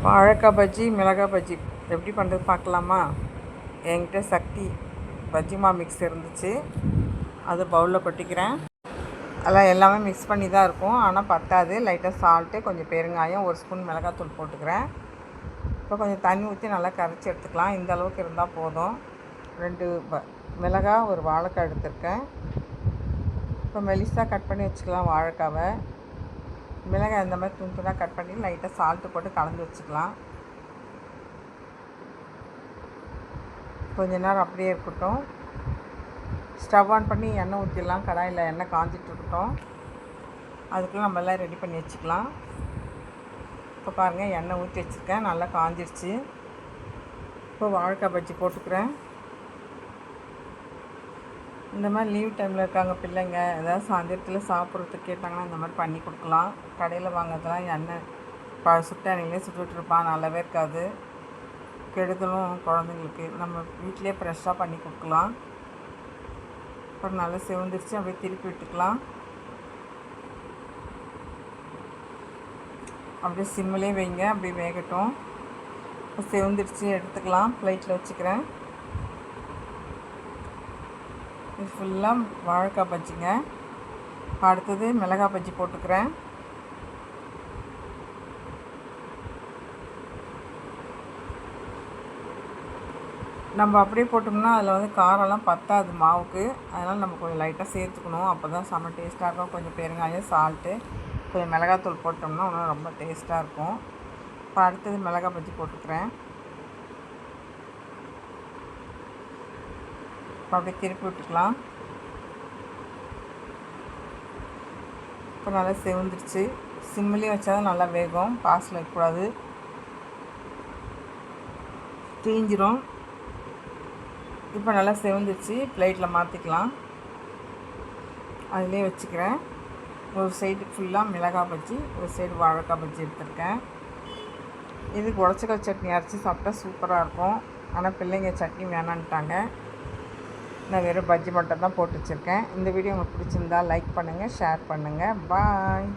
வாழைக்காய் பஜ்ஜி, மிளகாய் பஜ்ஜி எப்படி பண்ணுறது பார்க்கலாமா? என்கிட்ட சக்தி பஜ்ஜி மிக்ஸ் இருந்துச்சு, அது பவுலில் கொட்டிக்கிறேன். அதெல்லாம் எல்லாமே மிக்ஸ் பண்ணி தான் இருக்கும், ஆனால் பத்தாது. லைட்டாக சால்ட்டு, கொஞ்சம் பெருங்காயம், ஒரு ஸ்பூன் மிளகாத்தூள் போட்டுக்கிறேன். இப்போ கொஞ்சம் தண்ணி ஊற்றி நல்லா கரைச்சி எடுத்துக்கலாம். இந்த அளவுக்கு இருந்தால் போதும். 2 மிளகாய், ஒரு வாழைக்காய் எடுத்துருக்கேன். இப்போ மெலிசாக கட் பண்ணி வச்சுக்கலாம் வாழைக்காவை. மிளகாய் இந்த மாதிரி துண்டாக கட் பண்ணி லைட்டாக சால்ட்டு போட்டு கலந்து வச்சுக்கலாம். கொஞ்ச நேரம் அப்படியே இருக்கட்டும். ஸ்டவ் ஆன் பண்ணி எண்ணெய் ஊற்றிடலாம். கடாயில் எண்ணெய் காஞ்சிட்டு இருக்கட்டும். அதுக்குள்ளே நம்ம எல்லாம் ரெடி பண்ணி வச்சுக்கலாம். இப்போ பாருங்கள், எண்ணெய் ஊற்றி வச்சுருக்கேன், நல்லா காஞ்சிடுச்சு. இப்போ வாழைக்காய் பஜ்ஜி போட்டுக்கிறேன். இந்த மாதிரி லீவ் டைமில் இருக்காங்க பிள்ளைங்க, ஏதாவது சாயந்தரத்தில் சாப்பிட்றதுக்கு கேட்டாங்கன்னா இந்த மாதிரி பண்ணி கொடுக்கலாம். கடையில் வாங்கிறதுலாம் எண்ணெய் சுட்ட எண்ணெயிலே சுட்டுட்ருப்பான், நல்லாவே இருக்காது, கெடுதலும் குழந்தைங்களுக்கு. நம்ம வீட்டிலே ஃப்ரெஷ்ஷாக பண்ணி கொடுக்கலாம். அப்புறம் நல்லா செவந்துருச்சு, அப்படியே திருப்பி விட்டுக்கலாம். அப்படியே சிம்மிலே வைங்க, அப்படியே வேகட்டும். இப்போ செவந்துருச்சு, எடுத்துக்கலாம். ப்ளேட்டில் வச்சுக்கிறேன். இது ஃபுல்லாக வாழைக்காய் பஜ்ஜிங்க. அடுத்தது மிளகாய் பஜ்ஜி போட்டுக்கிறேன். நம்ம அப்படியே போட்டோம்னா அதில் காரம்லாம் பத்தாது மாவுக்கு. அதனால் நம்ம கொஞ்சம் லைட்டாக சேர்த்துக்கணும், அப்போ தான் செம்ம டேஸ்ட்டாக இருக்கும். கொஞ்சம் பெருங்காயம், சால்ட்டு, கொஞ்சம் மிளகாத்தூள் போட்டோம்னா இன்னும் ரொம்ப டேஸ்ட்டாக இருக்கும். இப்போ அடுத்தது மிளகாய் பஜ்ஜி போட்டுக்கிறேன். இப்போ அப்படியே திருப்பி விட்டுக்கலாம். இப்போ நல்லா செவந்துருச்சு. சிம்மிலே வச்சா தான் நல்லா வேகும், பாஸில் வைக்கக்கூடாது, தீஞ்சிரும். இப்போ நல்லா செவந்துருச்சு, ப்ளேட்டில் மாற்றிக்கலாம். அதிலே வச்சுக்கிறேன். ஒரு சைடு ஃபுல்லாக மிளகாய் பஜ்ஜி, ஒரு சைடு வாழைக்காய் பஜ்ஜி எடுத்துருக்கேன். இதுக்கு உடச்சக்கல் சட்னி அரைச்சி சாப்பிட்டா சூப்பராக இருக்கும். ஆனால் பிள்ளைங்க சட்னி வேணான்ட்டாங்க. நான் வெறும் பஜ்ஜி மட்டும் தான் போட்டு வச்சுருக்கேன். இந்த வீடியோ உங்களுக்கு பிடிச்சிருந்தா லைக் பண்ணுங்கள், ஷேர் பண்ணுங்கள். பாய்.